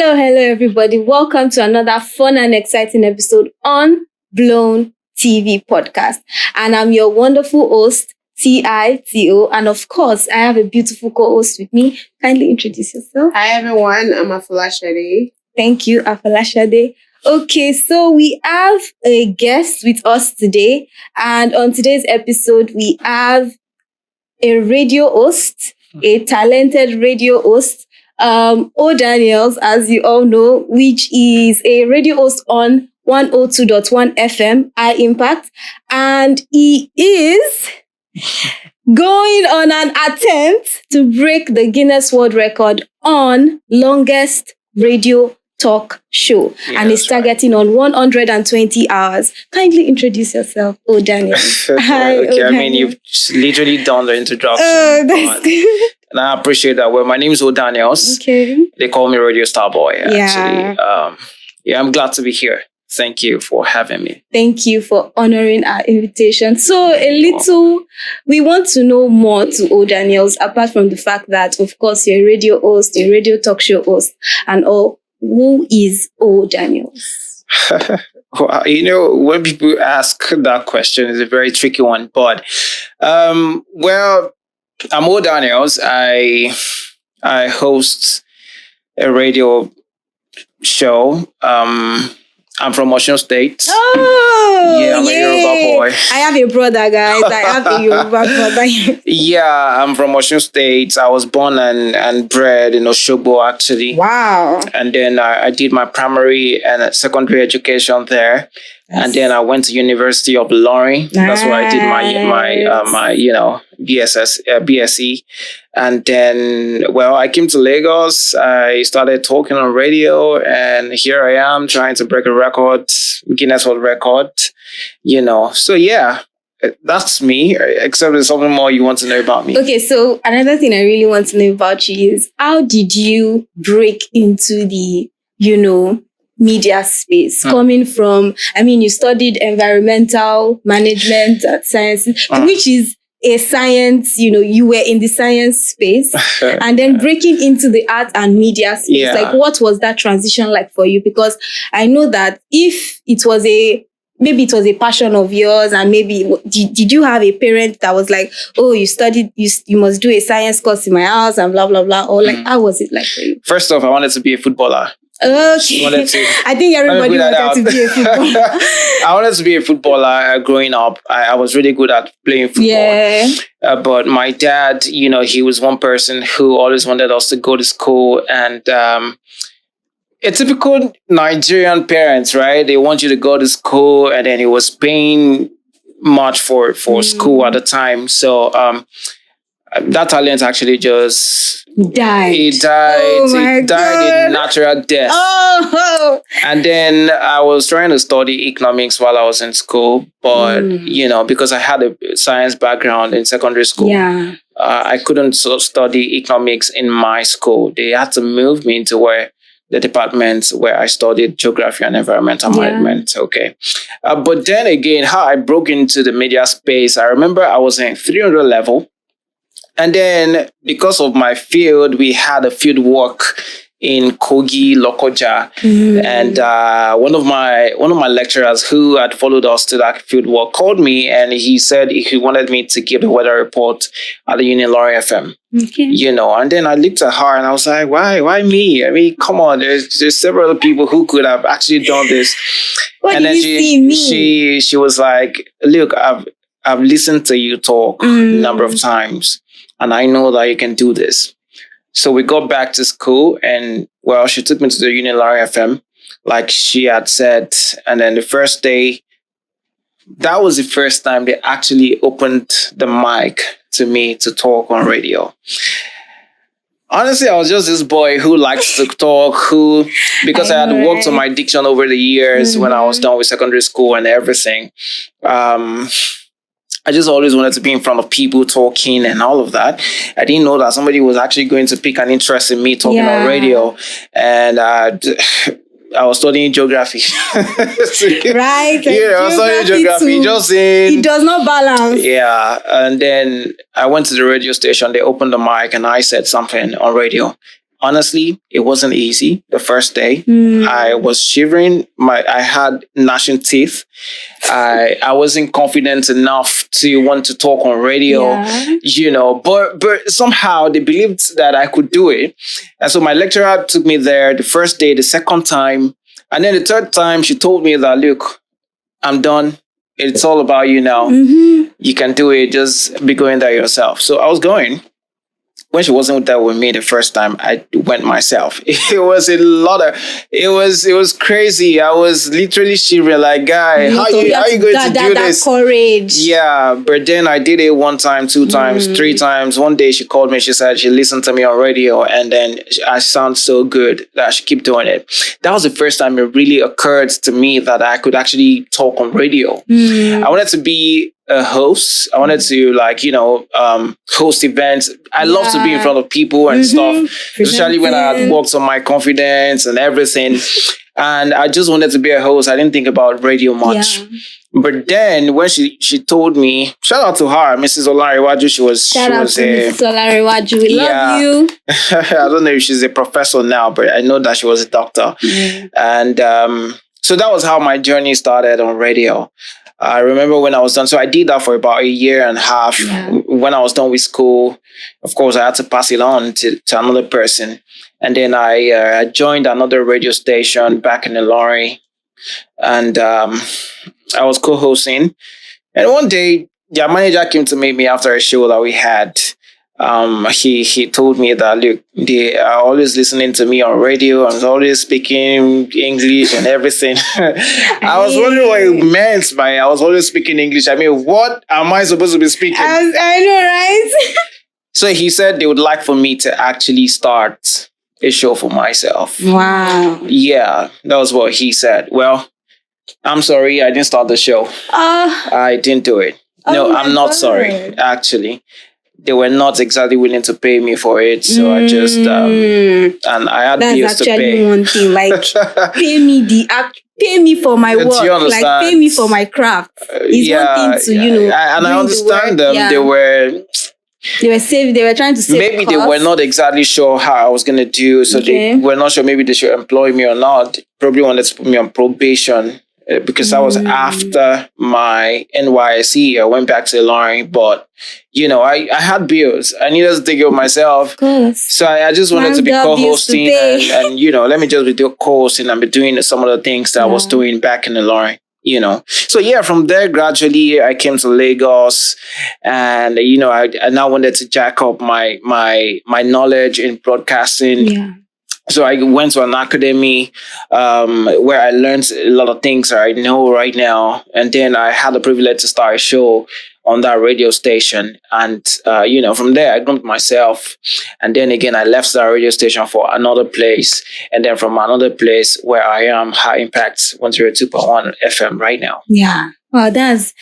Hello, everybody. Welcome to another fun and exciting episode on Blown TV Podcast. And I'm your wonderful host, Tito. And of course, I have a beautiful co-host with me. Kindly introduce yourself. Hi, everyone. I'm Afolashade. Thank you, Afolashade. Okay, so we have a guest with us today. And on today's episode, we have a radio host, a talented radio host, O Daniels, as you all know, which is a radio host on 102.1 FM, High Impact. And he is going on an attempt to break the Guinness World Record on longest radio talk show. Yeah, and he's targeting on 120 hours. Kindly introduce yourself, O Daniels. Hi, okay, I mean, you've literally done the introduction. Oh, that's good. And I appreciate that. Well, my name is O Daniels. Okay. They call me Radio Star Boy, actually. I'm glad to be here. Thank you for having me. Thank you for honoring our invitation. So we want to know more to O Daniels, apart from the fact that, of course, you're a radio host, a radio talk show host, and all. Who is O Daniels? Well, when people ask that question, it's a very tricky one. But, I'm O Daniels. I host a radio show. I'm from Osun State. Oh, yeah, I'm a Yoruba boy. I have a brother, guys. I have a Yoruba brother. Yeah, I'm from Osun State. I was born and bred in Osogbo, actually. Wow. And then I did my primary and secondary education there. Yes. And then I went to University of Ilorin. Nice. That's where I did my BSc. And then, I came to Lagos. I started talking on radio, and here I am trying to break a record, Guinness World Record. So yeah, that's me. Except there's something more you want to know about me. Okay, so another thing I really want to know about you is how did you break into the, media space, coming from, you studied environmental management at sciences, which is a science, you were in the science space, and then breaking into the art and media space. Yeah. Like, what was that transition like for you? Because I know that if it was maybe it was a passion of yours, and maybe did you have a parent that was like, oh, you studied, you must do a science course in my house and blah, blah, blah, or like, how was it like for you? First off, I wanted to be a footballer. Okay. I think everybody wanted to be a footballer. I wanted to be a footballer growing up. I was really good at playing football. Yeah. But my dad, he was one person who always wanted us to go to school. And a typical Nigerian parents, right? They want you to go to school, and then he was paying much for school at the time. So that talent actually just died. He died. Oh, died a natural death. Oh. And then I was trying to study economics while I was in school, but because I had a science background in secondary school, I couldn't study economics in my school. They had to move me into the department where I studied geography and environmental management. Okay. But then again, how I broke into the media space, I remember I was in 300 level. And then because of my field, we had a field work in Kogi, Lokoja. And one of my lecturers who had followed us to that field work called me, and he said he wanted me to give the weather report at the Ilorin FM. Okay. And then I looked at her and I was like, why me? I mean, come on, there's several people who could have actually done this. And then she was like, look, I've listened to you talk a number of times, and I know that you can do this. So we got back to school, and she took me to the Ilorin FM, like she had said. And then the first day, that was the first time they actually opened the mic to me to talk on radio. Honestly, I was just this boy who likes to talk, because I had worked on my diction over the years when I was done with secondary school and everything. I just always wanted to be in front of people talking and all of that. I didn't know that somebody was actually going to pick an interest in me talking on radio. And I was studying geography. Right. I was studying geography. It does not balance. Yeah. And then I went to the radio station. They opened the mic and I said something on radio. honestly, it wasn't easy the first day. I was shivering. I had gnashing teeth. I wasn't confident enough to want to talk on radio, but somehow they believed that I could do it. And so my lecturer took me there the first day, the second time, and then the third time she told me that, look, I'm done. It's all about you now. You can do it. Just be going there yourself. So I was going. When she wasn't there with me the first time, I went myself. It was it was crazy. I was literally shivering like, guy, how are you going to do this? Courage. Yeah, but then I did it one time, two times, three times. One day she called me, she said she listened to me on radio, and then I sound so good that I should keep doing it. That was the first time it really occurred to me that I could actually talk on radio. I wanted to be a host. I wanted to host events. I love to be in front of people and stuff, especially when I had worked on my confidence and everything. And I just wanted to be a host. I didn't think about radio much. But then when she told me, shout out to her, Mrs. Olariwaju, Shout out to Mrs. Olariwaju. We love you. I don't know if she's a professor now, but I know that she was a doctor. And so that was how my journey started on radio. I remember when I was done. So I did that for about a year and a half. When I was done with school, of course, I had to pass it on to another person. And then I joined another radio station back in Ilorin. And I was co-hosting. And one day, their manager came to meet me after a show that we had. He told me that, look, they are always listening to me on radio. I was always speaking English and everything. I was wondering what it meant by I was always speaking English. I mean, what am I supposed to be speaking? I know, right? So he said they would like for me to actually start a show for myself. Wow. Yeah, that was what he said. Well, I'm sorry, I didn't start the show. I didn't do it. No, I'm not sorry, actually. They were not exactly willing to pay me for it, so I just and I had bills to pay. That's actually one thing. Like pay me for my work. Like pay me for my craft. It's one thing to I understand them. They were trying to save maybe costs. They were not exactly sure how I was gonna do, so they were not sure. Maybe they should employ me or not. Probably wanted to put me on probation. Because that was after my NYSC. I went back to Ilorin, but I had bills. I needed to take care of myself. Of course. So I just wanted to be co-hosting and let me just be doing co-hosting and be doing some of the things that I was doing back in Ilorin. So from there gradually I came to Lagos, and I now wanted to jack up my knowledge in broadcasting. So I went to an academy where I learned a lot of things that I know right now. And then I had the privilege to start a show on that radio station. And, from there, I groomed myself. And then again, I left that radio station for another place. And then from another place where I am, High Impact 102.1 FM right now. Yeah. Wow, that's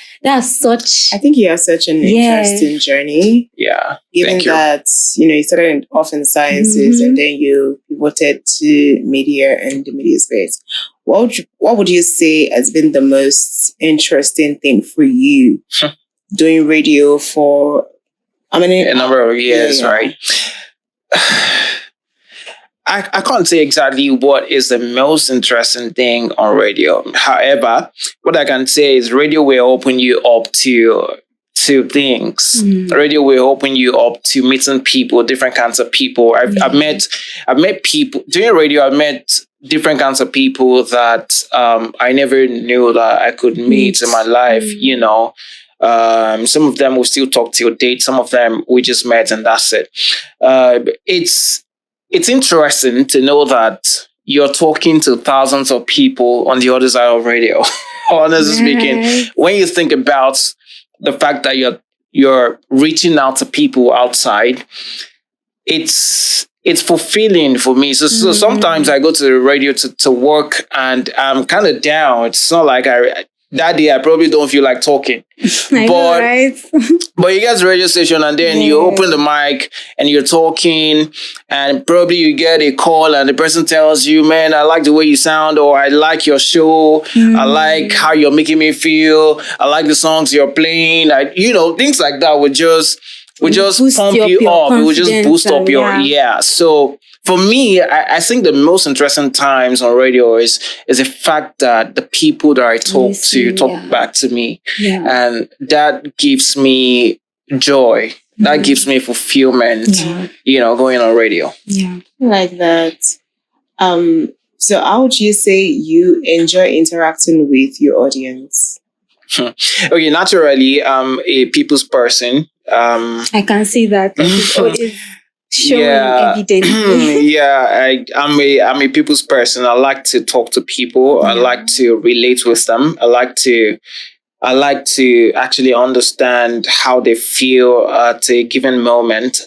such... I think you have such an interesting journey. Yeah. Given that, you started off in sciences and then you pivoted to media and the media space. What would you say has been the most interesting thing for you doing radio for a number of years, right? I can't say exactly what is the most interesting thing on radio. However, what I can say is radio will open you up to things. Radio will open you up to meeting people, different kinds of people. I've met people doing radio. I've met different kinds of people that I never knew that I could meet in my life. Some of them we still talk till date. Some of them we just met and that's it. It's interesting to know that you're talking to thousands of people on the other side of radio. Honestly speaking, when you think about the fact that you're reaching out to people outside, it's fulfilling for me. So sometimes I go to the radio to work and I'm kind of down. It's not like that day I probably don't feel like talking. I know, right? But you get to the radio station and then you open the mic and you're talking and probably you get a call and the person tells you, man, I like the way you sound, or I like your show. I like how you're making me feel. I like the songs you're playing. Things like that would just will just boost pump up you your up. It will just confidence boost up and your So for me, I think the most interesting times on radio is the fact that the people that I talk to talk back to me, and that gives me joy. That gives me fulfillment. Going on radio. Yeah, I like that. So how would you say you enjoy interacting with your audience? Okay, naturally, I'm a people's person. I can see that. It's showing evidently. I'm a people's person. I like to talk to people. I like to relate with them. I like to actually understand how they feel at a given moment.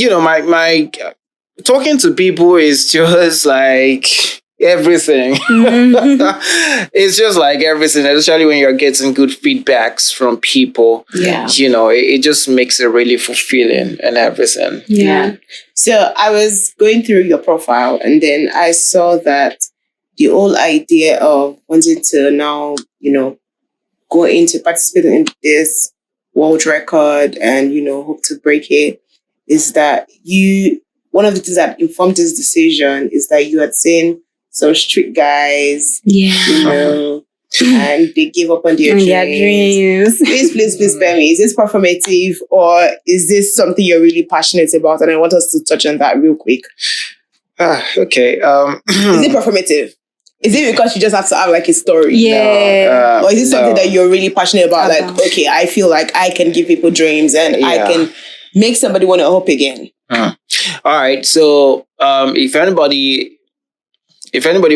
My talking to people is just like everything. It's just like everything, especially when you're getting good feedbacks from people. It just makes it really fulfilling and everything. So I was going through your profile, and then I saw that the whole idea of wanting to now, go into participating in this world record and, hope to break it, is that one of the things that informed this decision is that you had seen some street guys, and they gave up on their dreams. Please spare me. Is this performative, or is this something you're really passionate about? And I want us to touch on that real quick. Okay. Is it performative? Is it because you just have to have like a story? Yeah. Or is it something that you're really passionate about? Like, okay, I feel like I can give people dreams and I can make somebody want to hope again. All right. So if anybody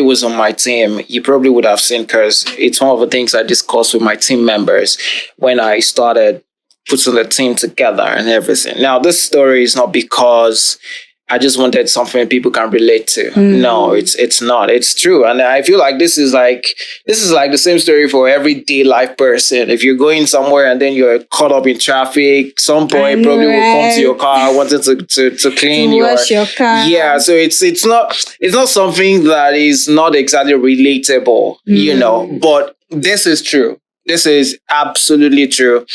was on my team, you probably would have seen, because it's one of the things I discussed with my team members when I started putting the team together and everything. Now, this story is not because I just wanted something people can relate to. No, it's not. It's true. And I feel like this is like the same story for everyday life person. If you're going somewhere and then you're caught up in traffic, some boy probably will come to your car wanting to clean wash your car. Yeah, so it's not something that is not exactly relatable, but this is true. This is absolutely true.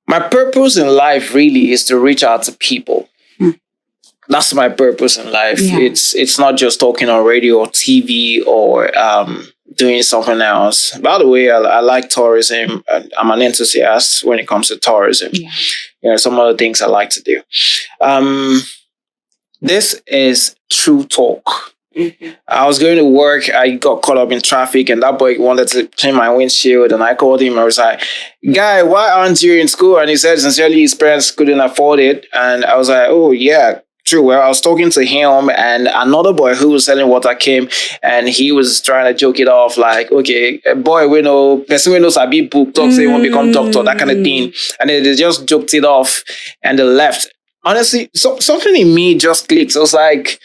My purpose in life really is to reach out to people. That's my purpose in life. It's not just talking on radio or TV or doing something else. By the way, I like tourism. I'm an enthusiast when it comes to tourism. Some other things I like to do. This is true talk. I was going to work. I got caught up in traffic, and that boy wanted to clean my windshield. And I called him. I was like, "Guy, why aren't you in school?" And he said, sincerely, his parents couldn't afford it. And I was like, "Oh yeah, true." Well, I was talking to him, and another boy who was selling water came, and he was trying to joke it off, like, "Okay, boy, we know person we knows I be book talk, say he won't become doctor, that kind of thing." And then they just joked it off, and they left. Honestly, something in me just clicked. I was like,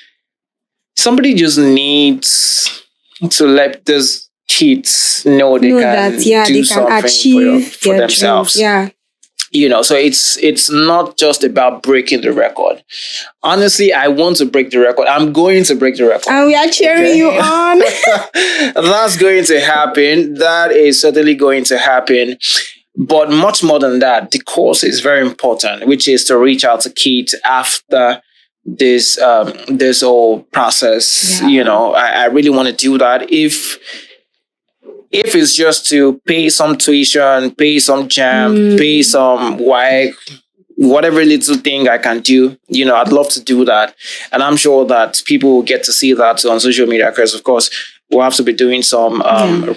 somebody just needs to let these kids know they can do something achieve for themselves. So it's not just about breaking the record. Honestly, I want to break the record. I'm going to break the record. And we are cheering you on. That's going to happen. That is certainly going to happen. But much more than that, the course is very important, which is to reach out to kids after this whole process. I really want to do that. If it's just to pay some tuition, pay some jam, pay some whatever little thing I can do, I'd love to do that. And I'm sure that people will get to see that on social media, because of course we'll have to be doing some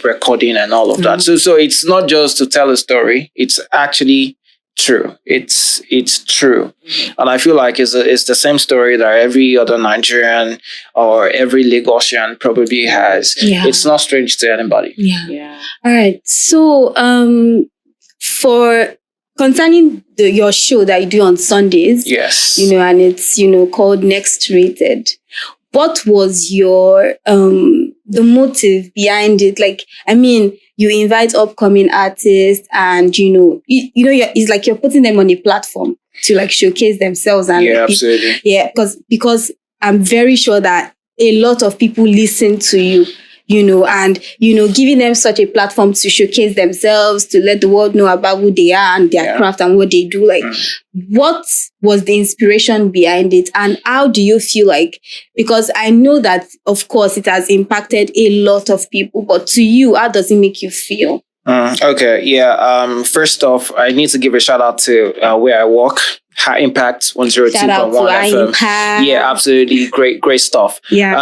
recording and all of that. So it's not just to tell a story. It's actually true. It's true. And I feel like it's the same story that every other Nigerian or every Lagosian probably has. It's not strange to anybody. All right. So for concerning your show that you do on Sundays, yes, and it's called Next Rated, what was your the motive behind it? Like, I mean, you invite upcoming artists, and it's like you're putting them on a platform to like showcase themselves, and absolutely, because I'm very sure that a lot of people listen to you. and, giving them such a platform to showcase themselves, to let the world know about who they are and their craft and what they do. Like, what was the inspiration behind it? And how do you feel like, because I know that, of course, it has impacted a lot of people, but to you, how does it make you feel? Okay, yeah. First off, I need to give a shout out to where I work, High Impact 102.1 FM. Impact. Yeah, absolutely great stuff. Yeah.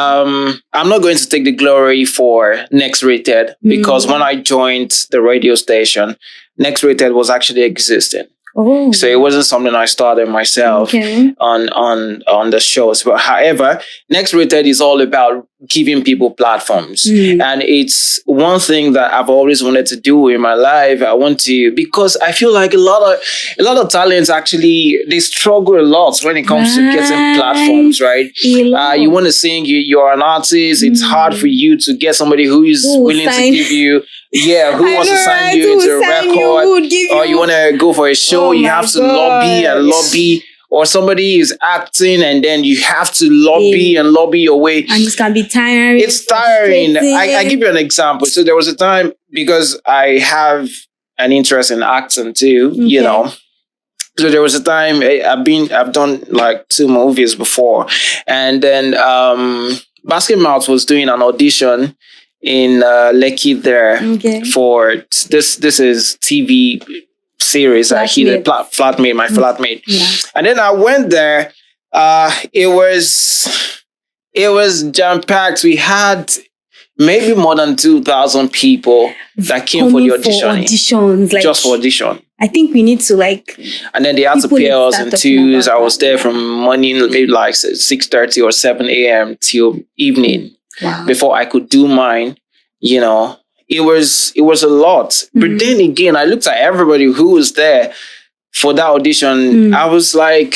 I'm not going to take the glory for Next Rated because when I joined the radio station, Next Rated was actually existing. Oh. So it wasn't something I started myself on the shows. But however, Next Rated is all about giving people platforms. And it's one thing that I've always wanted to do in my life. I want to, because I feel like a lot of talents actually, they struggle a lot when it comes to getting platforms, right? You want to sing, you're an artist. It's hard for you to get somebody who is willing to give you who wants to sign you into a record, or you want to go for a show, you have to lobby, or somebody is acting and then you have to lobby your way. And it can be tiring. It's tiring. I give you an example. So there was a time, because I have an interest in acting too, you know. So there was a time I've done like 2 movies before, and then Basket Mouth was doing an audition in Lekki there for this is TV series. He did Flatmate, my flatmate. And then I went there. It was jam-packed. We had maybe more than 2,000 people that came for the auditions, like, just for audition. I think we need to and then they had to pair us in twos. I was there from morning, maybe like 6:30 or 7 a.m. till evening. Wow. Before I could do mine, it was a lot. But then again, I looked at everybody who was there for that audition. I was like,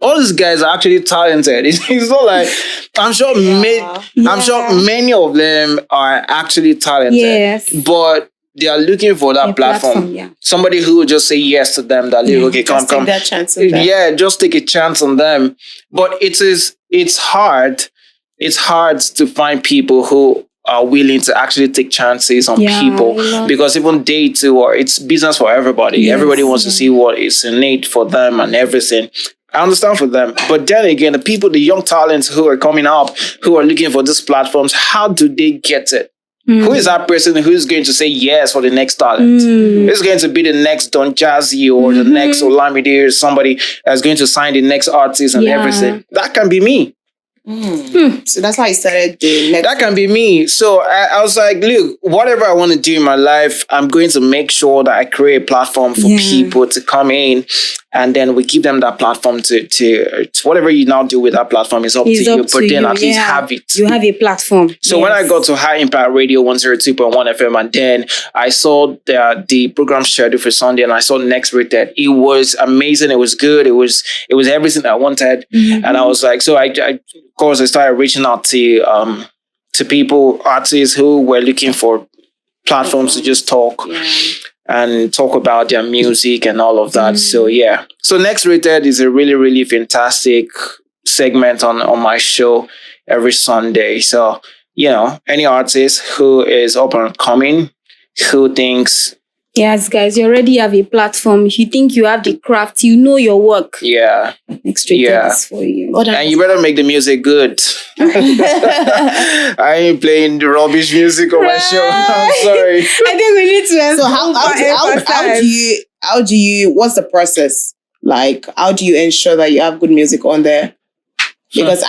all these guys are actually talented. It's not like, I'm sure many of them are actually talented, but they are looking for that platform. Somebody who will just say yes to them. That okay, come. Take that chance on them. Yeah, just take a chance on them. But it's hard. It's hard to find people who are willing to actually take chances on people, because even they too, or it's business for everybody. Everybody wants to see what is innate for them and everything. I understand for them. But then again, the young talents who are coming up, who are looking for these platforms, how do they get it? Who is that person who's going to say yes for the next talent? Who's going to be the next Don Jazzy or the next Olamide, or somebody that's going to sign the next artist and everything? That can be me. So that's how I started the next. That can be me. So I was like, look, whatever I want to do in my life, I'm going to make sure that I create a platform for people to come in, and then we give them that platform to whatever you now do with that platform is up to you. But then at least have it. You have a platform. So when I got to High Impact Radio 102.1 FM, and then I saw the program schedule for Sunday, and I saw Next Rated. It was amazing. It was good. It was everything I wanted. And I was like, so I of course, I started reaching out to people, artists who were looking for platforms to just talk and talk about their music and all of that. So so Next Rated is a really, really fantastic segment on my show every Sunday. So any artist who is up and coming, who thinks, yes, guys, you already have a platform. If you think you have the craft, you know your work. Next Rated is for you. And you better make the music good. I ain't playing the rubbish music on my show. I'm sorry. I think we need to. So how do you? What's the process? Like, how do you ensure that you have good music on there? Because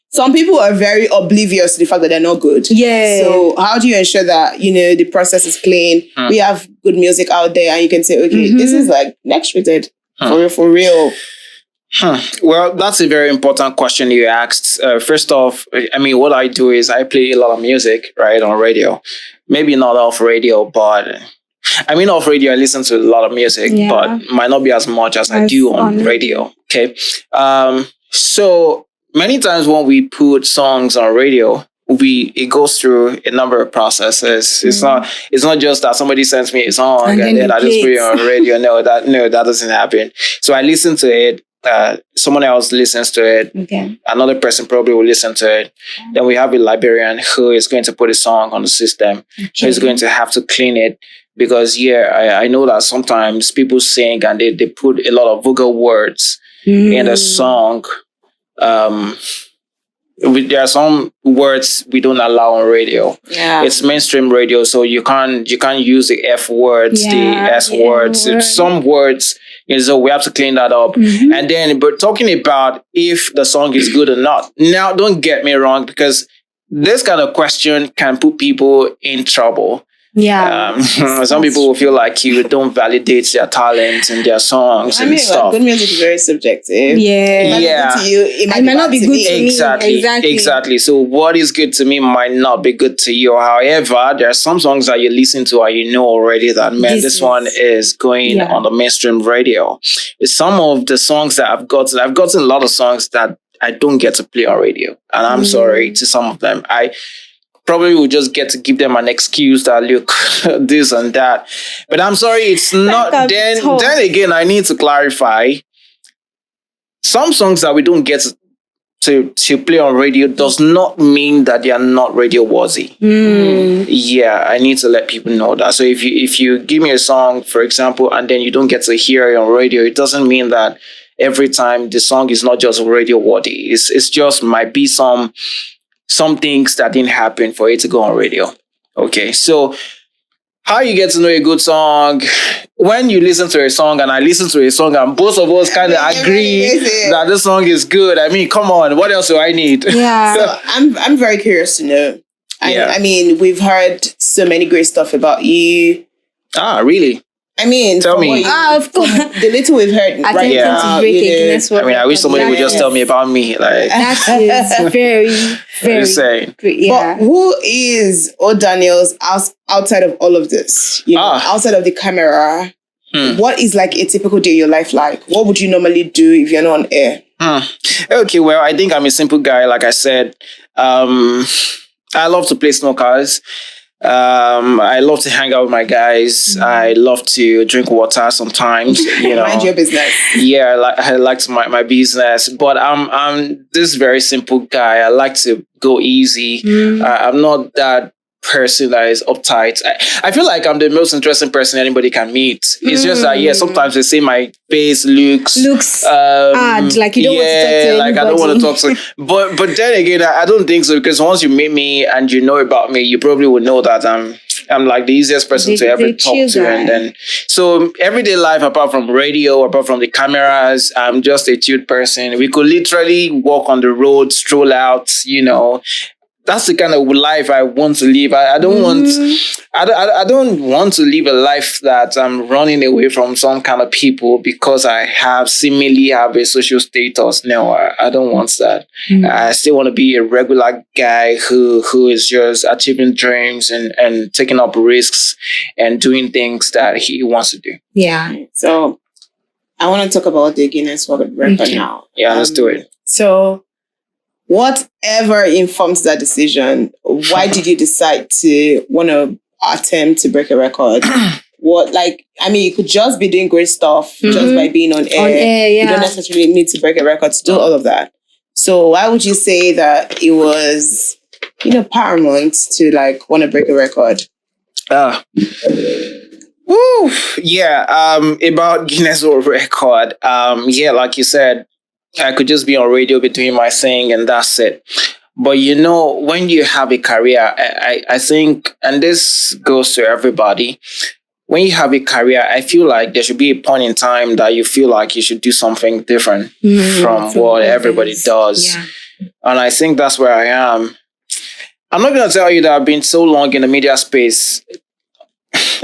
some people are very oblivious to the fact that they're not good. Yeah. So how do you ensure that, the process is clean? We have good music out there, and you can say, okay, this is like Next Rated for real. Well, that's a very important question you asked. First off, what I do is I play a lot of music, right, on radio. Maybe not off radio, but off radio, I listen to a lot of music, but might not be as much as I do on radio. Okay. So many times when we put songs on radio, it goes through a number of processes. It's not just that somebody sends me a song and then I just put it on radio. No, that doesn't happen. So I listen to it. someone else listens to it. Okay. Another person probably will listen to it. Then we have a librarian who is going to put a song on the system. Okay. Who's going to have to clean it. Because, I know that sometimes people sing and they put a lot of vulgar words in the song. There are some words we don't allow on radio. Yeah. It's mainstream radio, so you can't use the F words, the S words. It's some words, so we have to clean that up. And then, but talking about if the song is good or not. Now, don't get me wrong, because this kind of question can put people in trouble. Yeah. Some people will feel like you don't validate their talent and their songs and stuff. Good music is very subjective. Yeah. To you, it might not be good to me. Exactly. So what is good to me might not be good to you. However, there are some songs that you listen to and you know already that, man, this one is going on the mainstream radio. Some of the songs that I've gotten a lot of songs that I don't get to play on radio. And I'm sorry to some of them. I probably will just get to give them an excuse that, look, this and that. But I'm sorry, it's not. Then again, I need to clarify. Some songs that we don't get to play on radio does not mean that they are not radio worthy. Yeah, I need to let people know that. So if you give me a song, for example, and then you don't get to hear it on radio, it doesn't mean that every time the song is not just radio worthy. It's just might be some things that didn't happen for it to go on radio. Okay, so how you get to know a good song? When you listen to a song and I listen to a song and both of us kind of agree that this song is good. I mean, come on, what else do I need? Yeah. So I'm very curious to know. I mean, we've heard so many great stuff about you. Ah, really? I mean, tell me. Of course. The little we've heard right now. To break a Guinness World I wish somebody would just tell me about me. Like, that is very, very insane. great. Yeah. But who is O'Daniels outside of all of this? Outside of the camera, what is like a typical day in your life like? What would you normally do if you're not on air? Okay, well, I think I'm a simple guy. Like I said, I love to play snookers. I love to hang out with my guys. I love to drink water sometimes. Mind your business. Yeah, I like to mind my business. But I'm this very simple guy. I like to go easy. I'm not that person that is uptight. I feel like I'm the most interesting person anybody can meet. It's just that sometimes they say my face looks odd, like you don't want to talk to anybody. Like I don't want to talk to. But then again, I don't think so, because once you meet me and you know about me, you probably would know that I'm like the easiest person to ever talk to. And then so everyday life, apart from radio, apart from the cameras, I'm just a chilled person. We could literally walk on the road, stroll out, That's the kind of life I want to live. I don't want to live a life that I'm running away from some kind of people because I seemingly have a social status. No, I don't want that. I still want to be a regular guy who is just achieving dreams and taking up risks and doing things that he wants to do. Yeah. So I want to talk about the Guinness World Record now. Yeah, let's do it. So whatever informs that decision, why did you decide to want to attempt to break a record? You could just be doing great stuff just by being on air. You don't necessarily need to break a record to do all of that. So why would you say that it was, paramount to want to break a record? About Guinness World Record. Like you said, I could just be on radio between my thing and that's it. But when you have a career, I think, and this goes to everybody, when you have a career, I feel like there should be a point in time that you feel like you should do something different from what everybody does. Yeah. And I think that's where I am. I'm not going to tell you that I've been so long in the media space.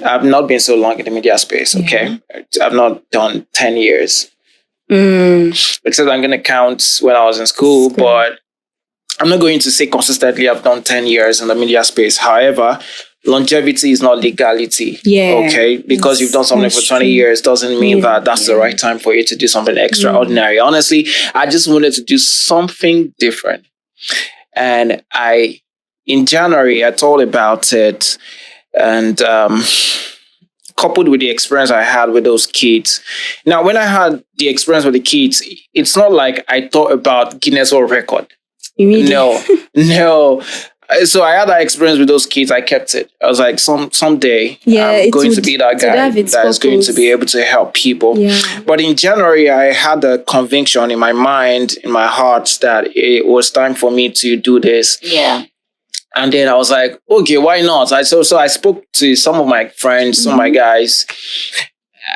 I've not been so long in the media space, okay? I've not done 10 years. Except I'm going to count when I was in school, but I'm not going to say consistently I've done 10 years in the media space. However, longevity is not legality. Okay? Because you've done something for 20 years doesn't mean that that's the right time for you to do something extraordinary. Honestly, I just wanted to do something different. And in January, I thought about it. And coupled with the experience I had with those kids. Now, when I had the experience with the kids, it's not like I thought about Guinness World Record. No, no. So I had that experience with those kids. I kept it. I was like, someday I'm going to be that guy that's going to be able to help people. Yeah. But in January, I had the conviction in my mind, in my heart, that it was time for me to do this. Yeah. And then I was like, okay, why not? So I spoke to some of my friends, some of my guys.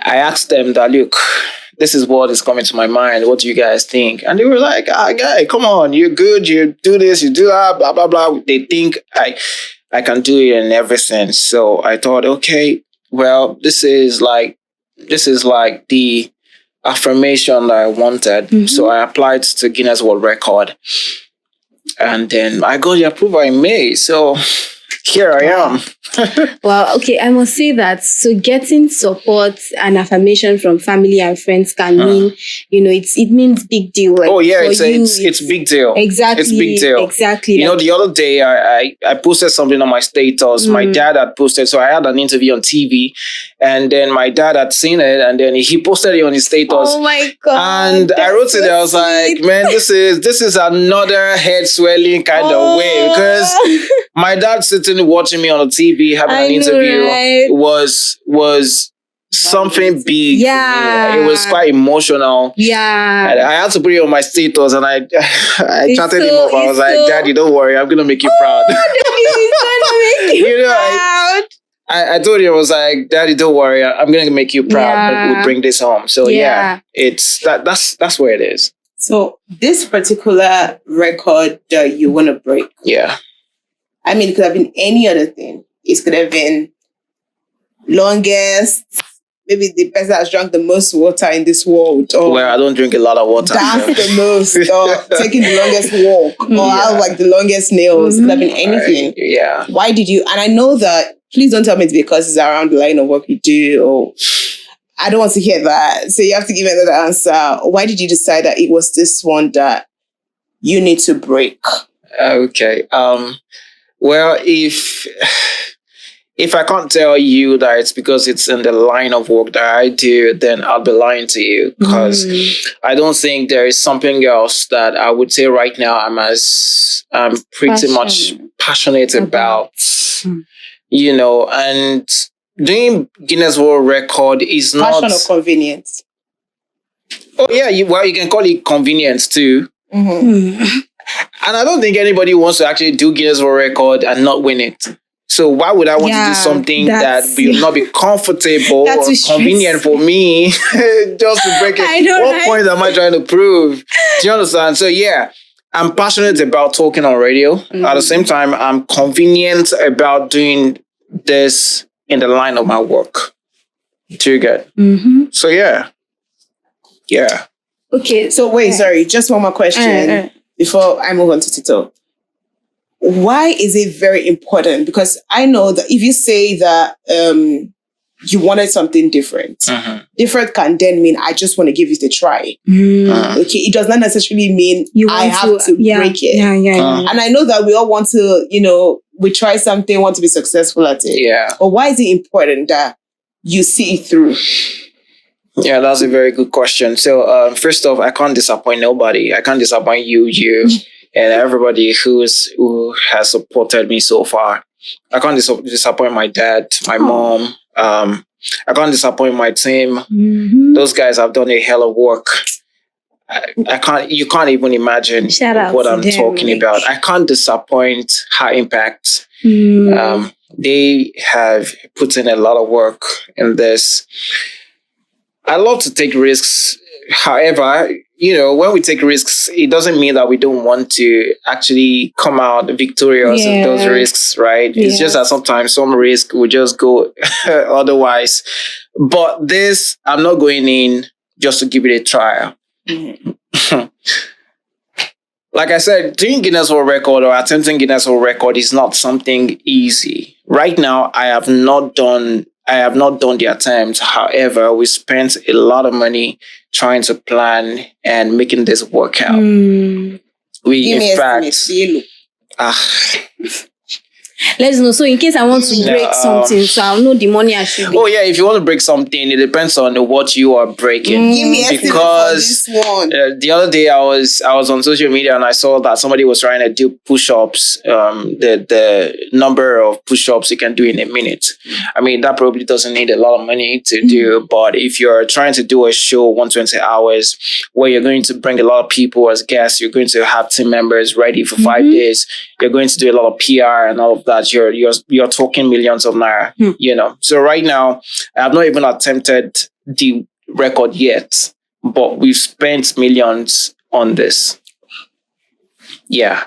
I asked them that, look, this is what is coming to my mind. What do you guys think? And they were like, guy, come on, you're good. You do this, you do that, blah, blah, blah. They think I can do it and everything. So I thought, okay, well, this is like the affirmation that I wanted. So I applied to Guinness World Record. And then I got the approval in May. So here I am. Well, okay, I must say that. So getting support and affirmation from family and friends can mean, it means big deal. Like, oh yeah, it's big deal. Exactly. It's big deal. Exactly. The other day I posted something on my status. My dad had posted, so I had an interview on TV, and then my dad had seen it, and then he posted it on his status. Oh my God. And I wrote it. I was like, man, this is another head swelling kind of way, because my dad sitting watching me on the TV having an interview, right? was something big. Yeah. For me. It was quite emotional. Yeah. And I had to put it on my status, and I chatted him up. I was like, Daddy, don't worry, I'm gonna make you proud. Daddy's gonna make you proud. I told him, I was like, Daddy, don't worry, I'm gonna make you proud. Yeah. We'll bring this home. So it's that's where it is. So this particular record that you want to break. Yeah. I mean, it could have been any other thing. It could have been longest, maybe the person that's drunk the most water in this world. Or well, I don't drink a lot of water. That's the most, or taking the longest walk, or have like the longest nails. It could have been anything. Yeah. Why did you? And I know that, please don't tell me it's because it's around the line of work you do, or I don't want to hear that. So you have to give another answer. Why did you decide that it was this one that you need to break? Okay. Well, if I can't tell you that it's because it's in the line of work that I do, then I'll be lying to you, because I don't think there is something else that I would say right now I'm pretty much passionate about. And doing Guinness World Record is not passion or convenience. Oh yeah, you can call it convenience too. And I don't think anybody wants to actually do Guinness World Record and not win it. So why would I want to do something that will not be comfortable or convenient for me just to break it? What point am I trying to prove? Do you understand? So yeah, I'm passionate about talking on radio. At the same time, I'm convenient about doing this in the line of my work. Do you get? So yeah. Okay. So wait, sorry, just one more question before I move on to Tito. Why is it very important? Because I know that if you say that you wanted something different, different can then mean I just want to give it a try. Okay, it does not necessarily mean I have to break it. And I know that we all want to, we try something, want to be successful at it. Yeah. But why is it important that you see it through? Yeah, that's a very good question. So first off, I can't disappoint nobody. I can't disappoint you, and everybody who has supported me so far. I can't disappoint my dad, my mom. I can't disappoint my team. Those guys have done a hell of work. You can't even imagine what I'm talking about. I can't disappoint High Impact. They have put in a lot of work in this. I love to take risks. However, when we take risks, it doesn't mean that we don't want to actually come out victorious in those risks, right? Yes. It's just that sometimes some risk will just go otherwise. But this, I'm not going in just to give it a trial. Like I said, doing Guinness World Record or attempting Guinness World Record is not something easy. Right now, I have not done the attempt. However, we spent a lot of money trying to plan and making this work out. We, in fact, Let us know. So in case I want to break something, so I'll know the money I should be. Oh yeah, if you want to break something, it depends on what you are breaking. Give me estimate for this one. The other day I was on social media and I saw that somebody was trying to do push-ups. The number of push-ups you can do in a minute. I mean, that probably doesn't need a lot of money to do. But if you're trying to do a show 120 hours where you're going to bring a lot of people as guests, you're going to have team members ready for 5 days. You're going to do a lot of PR and all of that. You're talking millions of naira, you know. So right now, I have not even attempted the record yet, but we've spent millions on this. Yeah.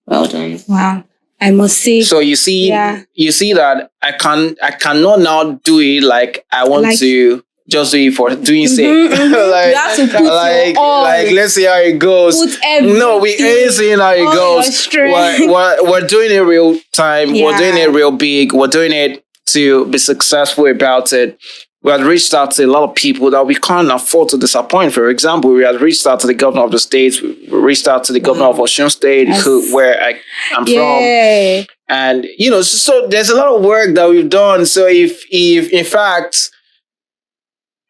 Well done. Wow. I must say. So you see that I cannot now do it like I want to just do it for doing sake. Like, you have to put your all. Like let's see how it goes. No, we ain't seeing how it goes. We're doing it real time. Yeah. We're doing it real big. We're doing it to be successful about it. We had reached out to a lot of people that we can't afford to disappoint. For example, we had reached out to the governor of the state. We reached out to the governor of Osun State, where I'm from. And, you know, so there's a lot of work that we've done. So if in fact,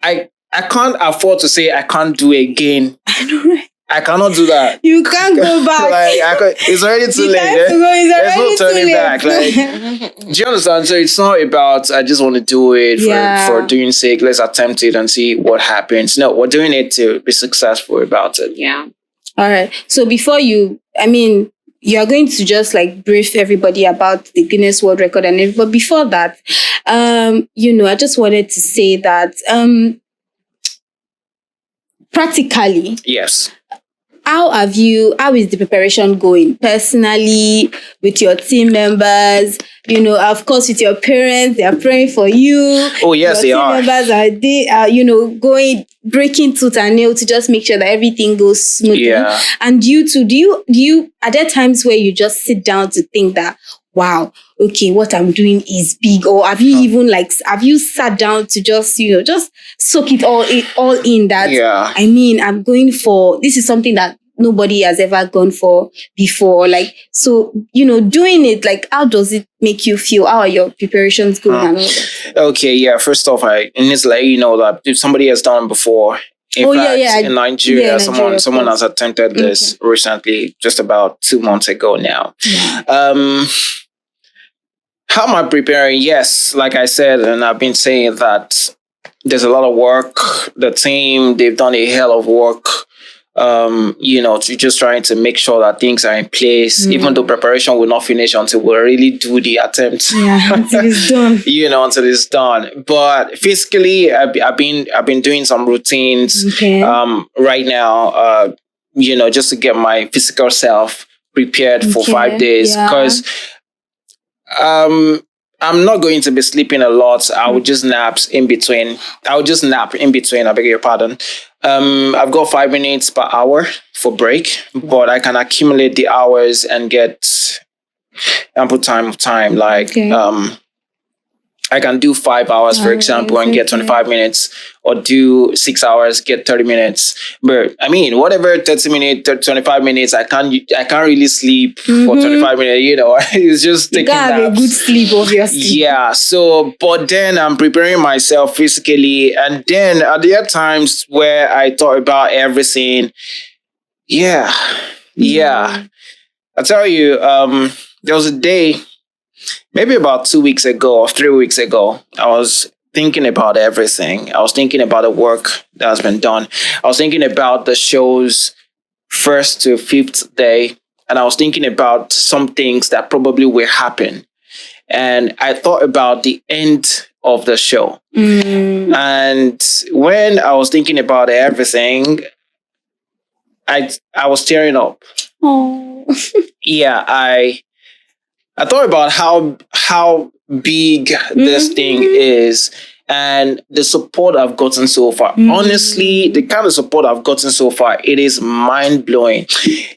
I can't afford to say I can't do it again. I know, right? I cannot do that. You can't go back. It's already too late. There's no turning back. Do you understand? So it's not about I just want to do it for doing sake. Let's attempt it and see what happens. No, we're doing it to be successful about it. Yeah. All right. So before you are going to just like brief everybody about the Guinness World Record and everything. But before that, I just wanted to say that practically, yes. How is the preparation going going with your team members? You know, of course, with your parents, they are praying for you. Oh, yes, they are. Team members are breaking tooth and nail to just make sure that everything goes smoothly. Yeah. And you too, do you, are there times where you just sit down to think that, wow, okay, what I'm doing is big? Or have you even have you sat down to just soak it all in that, I mean, I'm going for, this is something that nobody has ever gone for before. So, doing it, how does it make you feel? How are your preparations going and all that? Okay, yeah, first off, I need to let you know that if somebody has done it before, in Nigeria, someone has attempted this recently, just about 2 months ago now. Yeah. How am I preparing? Yes, like I said, and I've been saying that there's a lot of work. The team, they've done a hell of work. To just trying to make sure that things are in place, even though preparation will not finish until we really do the attempt. Yeah, until it's done. Until it's done. But physically, I've been doing some routines. Okay. Right now, just to get my physical self prepared for 5 days, because I'm not going to be sleeping a lot. I would just nap in between. I beg your pardon. I've got 5 minutes per hour for break, but I can accumulate the hours and get ample time. I can do 5 hours, for example, and get 25 minutes, or do 6 hours, get 30 minutes. But I mean, whatever 30 minutes, 25 minutes, I can't really sleep for 25 minutes, it's just taking naps. You gotta have a good sleep, obviously. Yeah. So, but then I'm preparing myself physically. And then there are times where I thought about everything. Yeah. I tell you, there was a day, maybe about 2 weeks ago or 3 weeks ago, I was thinking about everything. I was thinking about the work that has been done. I was thinking about the show's 1st to 5th day. And I was thinking about some things that probably will happen. And I thought about the end of the show. And when I was thinking about everything, I was tearing up. Oh. Yeah, I thought about how big this thing is and the support I've gotten so far. Honestly, the kind of support I've gotten so far, it is mind-blowing.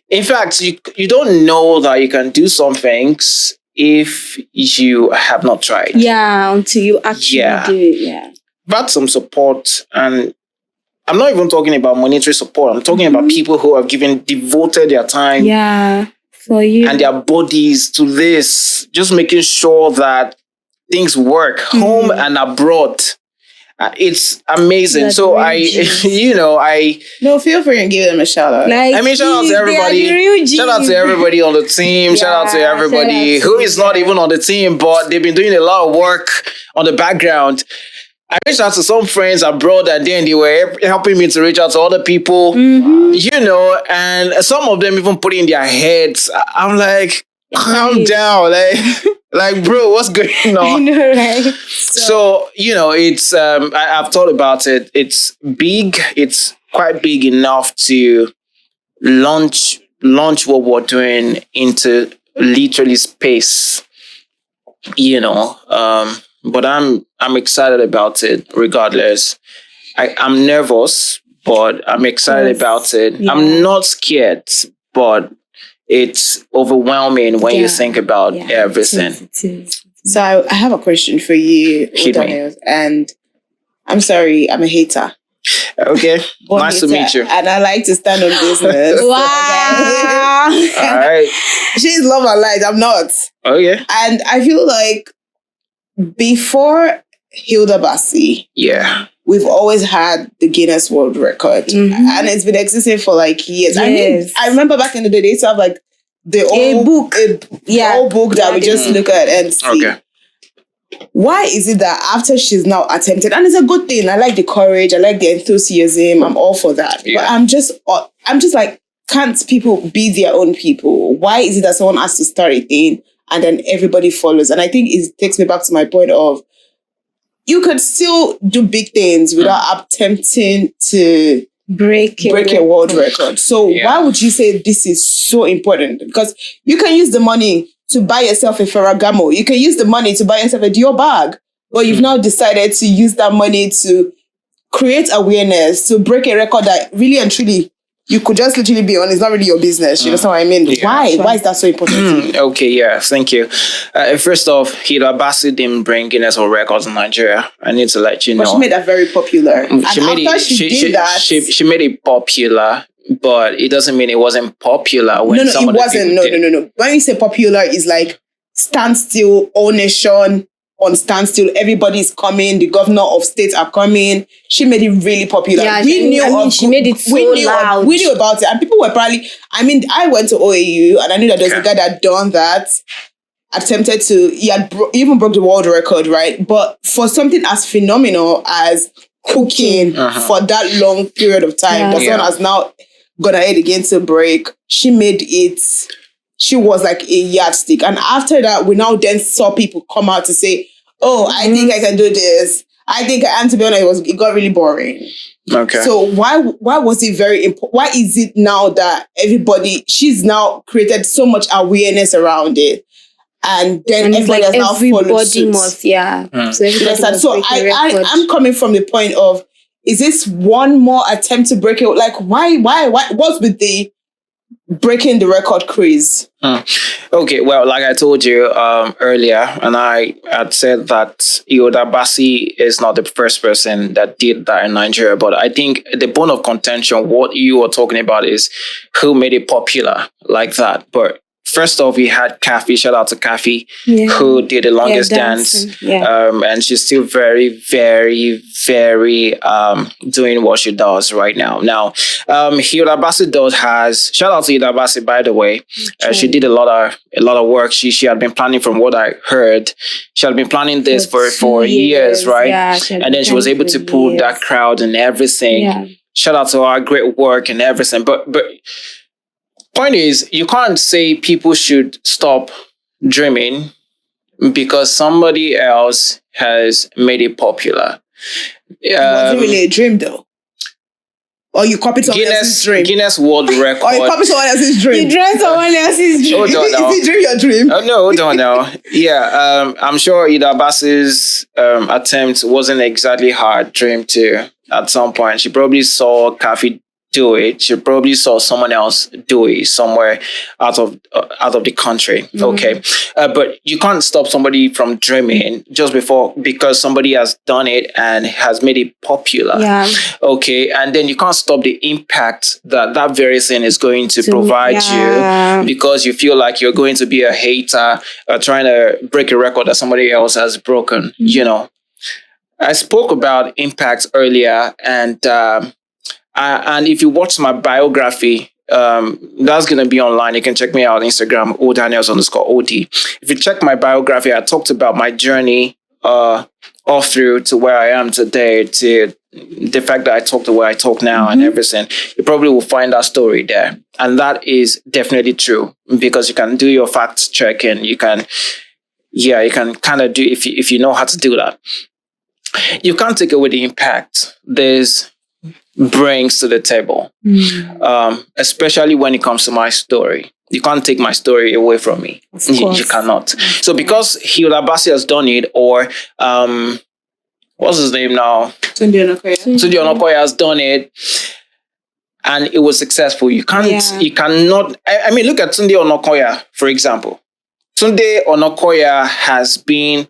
In fact, you don't know that you can do some things if you have not tried. Yeah, until you actually do it. Yeah. But some support, and I'm not even talking about monetary support. I'm talking about people who have devoted their time. Yeah. for you and their bodies to this, just making sure that things work home and abroad. It's amazing. That's So really No, feel free and give them a shout out. like I mean, shout out to they are everybody. the real G's. Shout out to everybody on the team. Shout out to Yeah, everybody shout out who to is you not guys. even on the team, but they've been doing a lot of work on the background. I reached out to some friends abroad, and then they were helping me to reach out to other people, and some of them even put in their heads. I'm like, calm down, like, bro, what's going I on? know, right? So, it's I've thought about it. It's big. It's quite big enough to launch what we're doing into literally space. But I'm excited about it regardless. I'm nervous, but I'm excited about it. Yeah. I'm not scared, but it's overwhelming when you think about everything. It is. So I have a question for you, Hit me. Daniel, and I'm sorry, I'm a hater. Okay, Born nice to hater, meet you. And I like to stand on business. Wow. All right. She's love and light. I'm not. Okay. And I feel like before Hilda Bassi, Yeah. we've always had the Guinness World Record. And it's been existing for like years. I mean, Yes. I remember back in the day, they used to have like the old book. old book that we just look at and see. Okay. Why is it that after she's now attempted, and it's a good thing, I like the courage, I like the enthusiasm, I'm all for that. Yeah. But I'm just like, can't people be their own people? Why is it that someone has to start a thing and then everybody follows? And I think it takes me back to my point of you could still do big things without attempting to Break a world record. So why would you say this is so important? Because you can use the money to buy yourself a Ferragamo. You can use the money to buy yourself a Dior bag. But you've now decided to use that money to create awareness, to break a record that really and truly you could just literally be on. It's not really your business. You know what I mean? Yeah. Why? Why is that so important to you? Okay, yeah, thank you. First off, Hilda Bassi didn't bring Guinness World Records in Nigeria. I need to let you know. But she made that very popular. And She made after it, she did that... she made it popular, but it doesn't mean it wasn't popular when No, some it of the wasn't. people did. No. When you say popular, it's like standstill, all nation on standstill. Everybody's coming. The governor of states are coming. She made it really popular. Yeah, she made it so loud. We knew about it, and people were probably. I mean, I went to OAU, and I knew that there was a guy that done that. Attempted to. He had even broke the world record, right? But for something as phenomenal as cooking for that long period of time, that someone has now gone ahead again to break. She made it. She was like a yardstick. And after that, we now then saw people come out to say, oh, I think I can do this. I think I am, to be honest, it got really boring. Okay. So why was it very important? Why is it now that she's now created so much awareness around it? And then everybody has now followed suit. Must, So everybody must So break a record. I'm coming from the point of, is this one more attempt to break it? Like, why? What's with the breaking the record craze? Okay, well, like I told you earlier, and I had said that Hilda Bassi is not the first person that did that in Nigeria, but I think the bone of contention, what you were talking about, is who made it popular like that. But first off, we had Kathy. Shout out to Kathy, who did the longest dance. And she's still very, very, very doing what she does right now. Now, Hilda Bassi shout out to Hilda Bassi, by the way. She did a lot of work. She had been planning, from what I heard, she had been planning this for years, right? And then she was able to pull that crowd and everything. Yeah. Shout out to her, great work and everything. But point is, you can't say people should stop dreaming because somebody else has made it popular. It wasn't really a dream, though. Or you copied someone else's dream. Guinness World Record. Or you copied someone else's dream. You dreamt someone else's dream. Is it dream your dream? Oh, no, don't know. Yeah, I'm sure Hilda Bassi's attempt wasn't exactly her dream too. At some point, she probably saw Kathy do it, you probably saw someone else do it somewhere out of the country. Okay, but you can't stop somebody from dreaming just because somebody has done it and has made it popular. Yeah. Okay, and then you can't stop the impact that very thing is going to provide you, because you feel like you're going to be a hater trying to break a record that somebody else has broken. You know, I spoke about impact earlier, and if you watch my biography, that's going to be online. You can check me out on Instagram, odaniels_od. If you check my biography, I talked about my journey all through to where I am today, to the fact that I talk the way I talk now and everything. You probably will find that story there. And that is definitely true, because you can do your fact checking. You can kind of do, if you know how to do that. You can't take away the impact this brings to the table, especially when it comes to my story. You can't take my story away from me. You cannot. So because Hilda Bassi has done it, or what's his name now? Tunde Onokoya has done it, and it was successful. You can't. You cannot. I mean, look at Tunde Onokoya, for example. Tunde Onokoya has been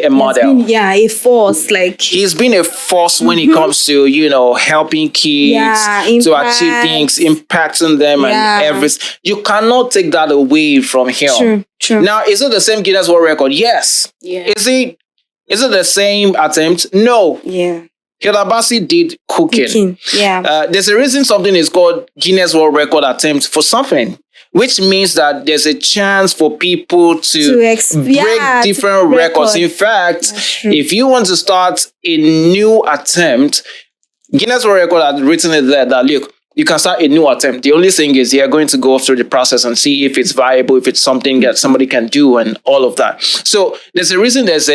a model. A force. Like, he's been a force when it comes to, helping kids to achieve things, impacting them and everything. You cannot take that away from him. True. Now, is it the same Guinness World Record? Yes. Yeah. Is it the same attempt? No. Yeah. Hilda Bassi did cooking. Yeah. There's a reason something is called Guinness World Record attempt for something, which means that there's a chance for people to break different records. In fact, if you want to start a new attempt, Guinness World Record had written it there that, look, you can start a new attempt. The only thing is you're going to go through the process and see if it's viable, if it's something that somebody can do, and all of that. So there's a reason there's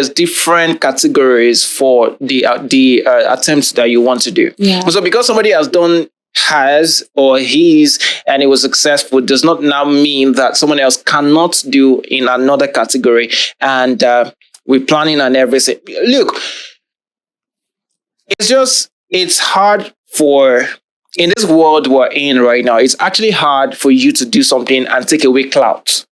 different categories for the attempts that you want to do. Yeah. So because somebody and it was successful, does not now mean that someone else cannot do in another category. And with planning and everything, look, it's hard in this world we're in right now, it's actually hard for you to do something and take away clout.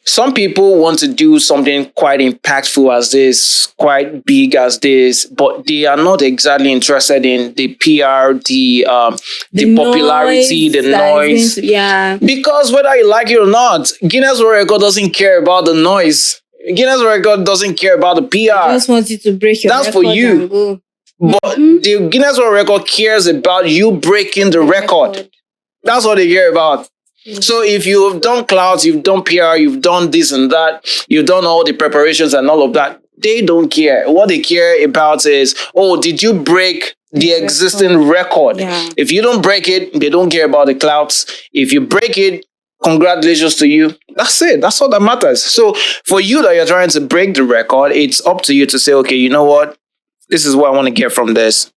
Some people want to do something quite impactful as this, quite big as this, but they are not exactly interested in the PR, the popularity, the noise. Because whether you like it or not, Guinness World Record doesn't care about the noise. Guinness World Record doesn't care about the PR. I just want you to break your record. That's for you. But the Guinness World Record cares about you breaking the record. That's what they care about. So if you've done clouds, you've done PR, you've done this and that, you've done all the preparations and all of that, they don't care. What they care about is, did you break the existing record? Yeah. If you don't break it, they don't care about the clouds. If you break it, congratulations to you. That's it. That's all that matters. So for you that you're trying to break the record, it's up to you to say, okay, you know what? This is what I want to get from this.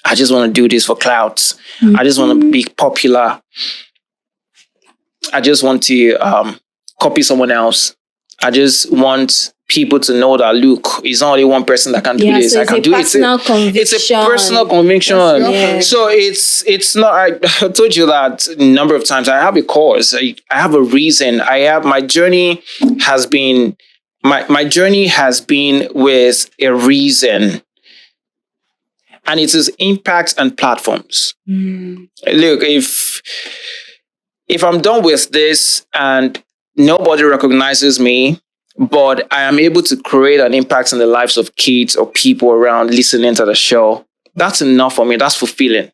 I just want to do this for clouds. I just want to be popular. I just want to copy someone else. I just want people to know that, look, it's not only one person that can do this. So I can do it. It's a personal conviction. So it's not. I told you that a number of times. I have a cause. I have a reason. My journey has been. My journey has been with a reason. And it is impact and platforms. Look, if I'm done with this and nobody recognizes me, but I am able to create an impact in the lives of kids or people around listening to the show, that's enough for me. That's fulfilling.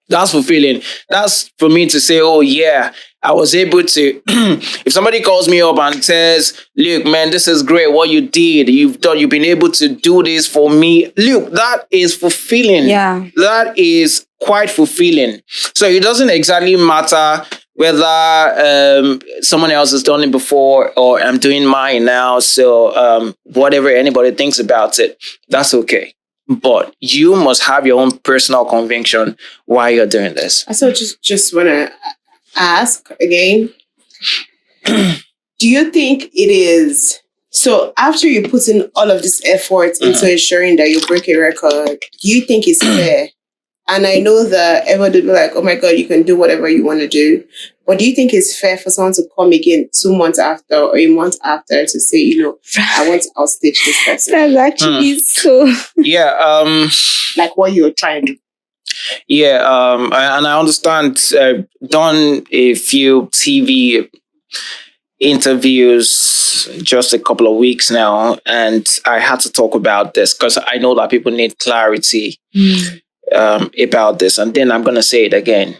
That's fulfilling. That's for me to say, oh yeah, I was able to, if somebody calls me up and says, look, man, this is great what you did. You've been able to do this for me. Look, that is fulfilling. Yeah. That is quite fulfilling. So it doesn't exactly matter whether someone else has done it before or I'm doing mine now. So whatever anybody thinks about it, that's okay. But you must have your own personal conviction why you're doing this. I so just want to ask again, do you think it is So after you put in all of this effort into ensuring that you break a record, do you think it's fair? And I know that everybody will be like, oh my God, you can do whatever you want to do. But do you think it's fair for someone to come again 2 months after or a month after to say, I want to outstage this person? That's actually so. Yeah. Like what you're trying to do. Yeah. And I understand. Done a few TV interviews just a couple of weeks now, and I had to talk about this because I know that people need clarity about this, and then I'm going to say it again.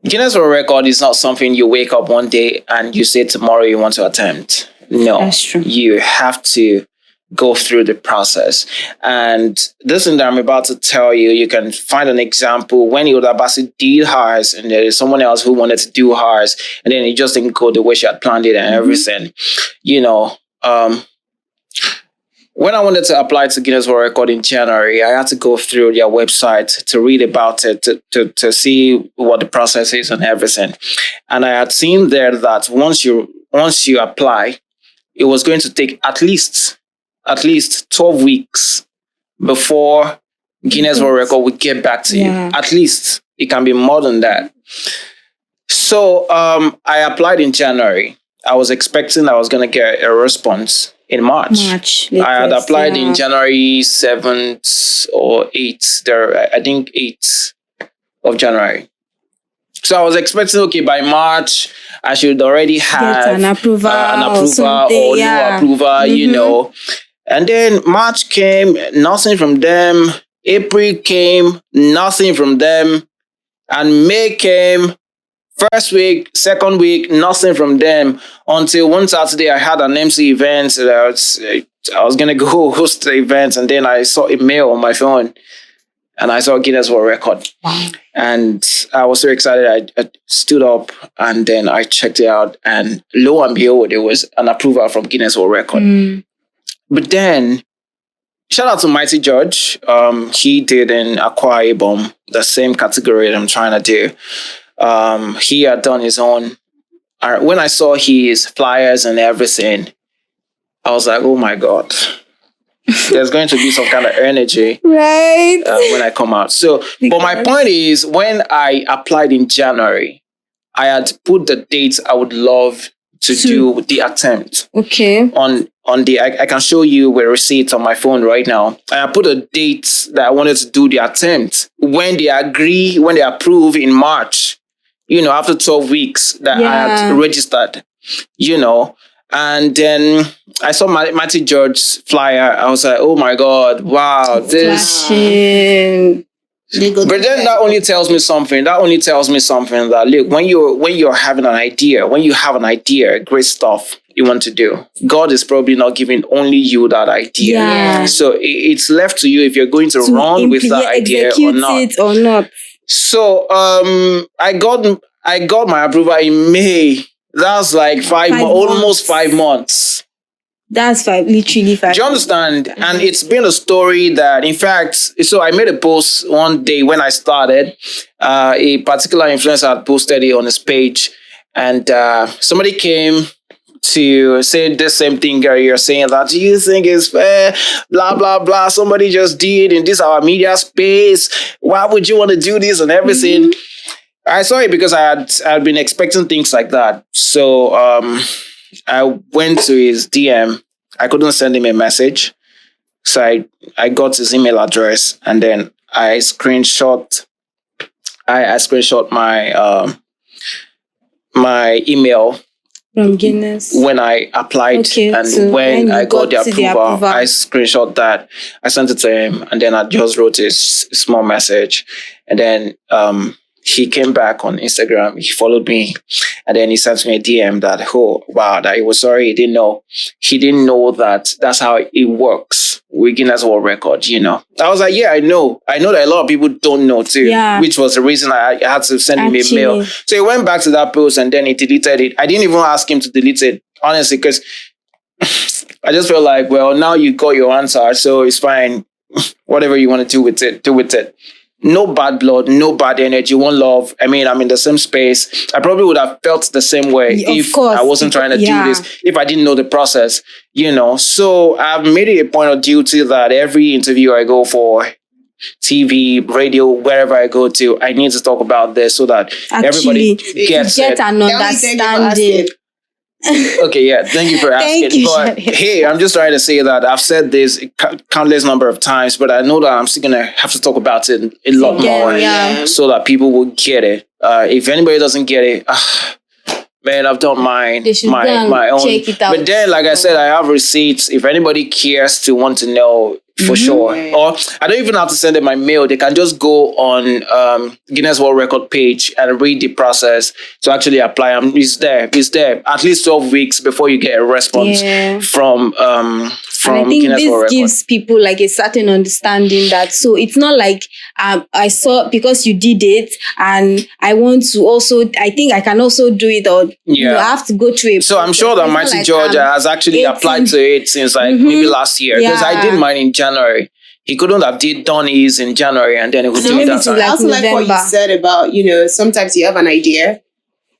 Guinness World Record is not something you wake up one day and you say tomorrow you want to attempt. No, that's true. You have to go through the process. And this thing that I'm about to tell you, you can find an example when Abasi did hers and there is someone else who wanted to do hers and then it just didn't go the way she had planned it and everything. When I wanted to apply to Guinness World Record in January, I had to go through their website to read about it, to see what the process is and everything. And I had seen there that once you apply, it was going to take at least 12 weeks before Guinness World Record would get back to you. At least. It can be more than that. So I applied in January. I was expecting I was going to get a response in March. Latest, I had applied in January 7th or 8th. I think 8th of January. So I was expecting, okay, by March, I should already have an approval or no approval, And then March came, nothing from them. April came, nothing from them. And May came, first week, second week, nothing from them. Until one Saturday, I had an MC event. I was going to go host the event. And then I saw a mail on my phone. And I saw Guinness World Record. Wow. And I was so excited. I stood up and then I checked it out. And lo and behold, it was an approval from Guinness World Record. But then, shout out to Mighty George. He did in Akwa Ibom, the same category that I'm trying to do. He had done his own. When I saw his flyers and everything, I was like, oh my God. There's going to be some kind of energy right when I come out. So, but my point is, when I applied in January, I had put the dates I would love to do the attempt. Okay. I can show you with receipts on my phone right now. I put the dates that I wanted to do the attempt. When they approve in March, after 12 weeks that I had registered, And then I saw Matty George's flyer. I was like, oh my God, wow, this. But then that only tells me something. That, look, when you're having an idea, great stuff you want to do, God is probably not giving only you that idea. Yeah. So it's left to you if you're going to run with that idea or not. So I got my approval in May. That's like almost 5 months. That's literally 5. Do you understand? Mm-hmm. And it's been a story that, in fact, so I made a post one day when I started. A particular influencer had posted it on his page, and somebody came to say the same thing, Gary. You're saying that, do you think it's fair? Blah, blah, blah. Somebody just did in this our media space. Why would you want to do this and everything? Mm-hmm. I saw it because I had been expecting things like that. So I went to his DM. I couldn't send him a message. So I got his email address and then I screenshot my my email from Guinness when I applied, and so when I got the approval, I screenshot that. I sent it to him and then I just wrote a small message, and then he came back on Instagram. He followed me, and then he sent me a DM that, oh wow, that he was sorry. He didn't know that that's how it works with Guinness World Record. I was like, yeah, I know that a lot of people don't know too. Yeah. Which was the reason I had to send him a mail. So he went back to that post and then he deleted it. I didn't even ask him to delete it, honestly, because I just felt like, well, now you got your answer, so it's fine. Whatever you want to do with it, do with it. no bad blood, no bad energy, one love. I mean, I'm in the same space. I probably would have felt the same way if I wasn't trying to do this, if I didn't know the process, So I've made it a point of duty that every interview I go for, TV, radio, wherever I go to, I need to talk about this so that everybody gets an understanding. Okay, yeah, thank you for asking. But hey, I'm just trying to say that I've said this countless number of times, but I know that I'm still gonna have to talk about it a lot more so that people will get it. If anybody doesn't get it, man, I've done my own. Check it out. But then, like I said, I have receipts. If anybody cares to want to know, for sure. Or I don't even have to send them my mail. They can just go on Guinness World Record page and read the process to actually apply. It's there. At least 12 weeks before you get a response from and I think Guinness World this gives people like a certain understanding that, so it's not like I saw because you did it and I want to also, I think I can also do it, or I have to go through it. So I'm sure that Mighty Georgia has actually applied to it since maybe last year, because I did mine in January. He couldn't have done his in January and then it would do it that time. I also like what you said about, sometimes you have an idea.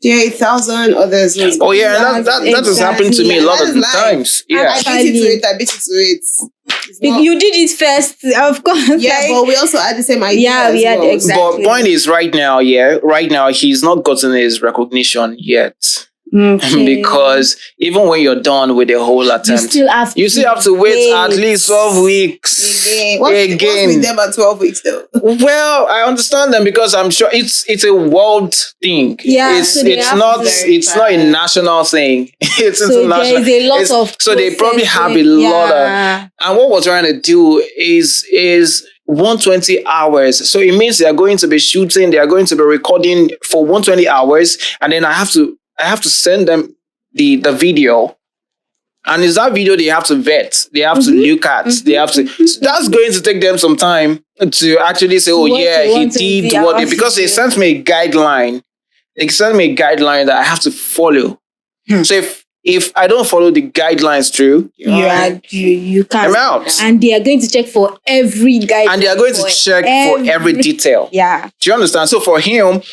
There are 1,000 others. Oh yeah, that has happened to me a lot of times. Yeah, I beat it to it. You did it first, of course. Yeah, but we also had the same idea. Yeah, we had exactly. But point is, right now, he's not gotten his recognition yet. Because even when you're done with the whole attempt, you still have to wait at least 12 weeks again. What's with them at 12 weeks though? Well, I understand them because I'm sure it's a world thing. Yeah, it's not a national thing. It's international. There's a lot of so they probably have a lot of. And what we're trying to do is 120 hours. So it means they are going to be shooting, they are going to be recording for 120 hours, and then I have to send them the video. And it's that video they have to vet. They have to look at. They have to. So that's going to take them some time to actually say, he did what because they sent me a guideline. They sent me a guideline that I have to follow. So if I don't follow the guidelines through, you can't. I'm out. And they are going to check for every guideline. And they are going to check for every detail. Yeah. Do you understand? So for him,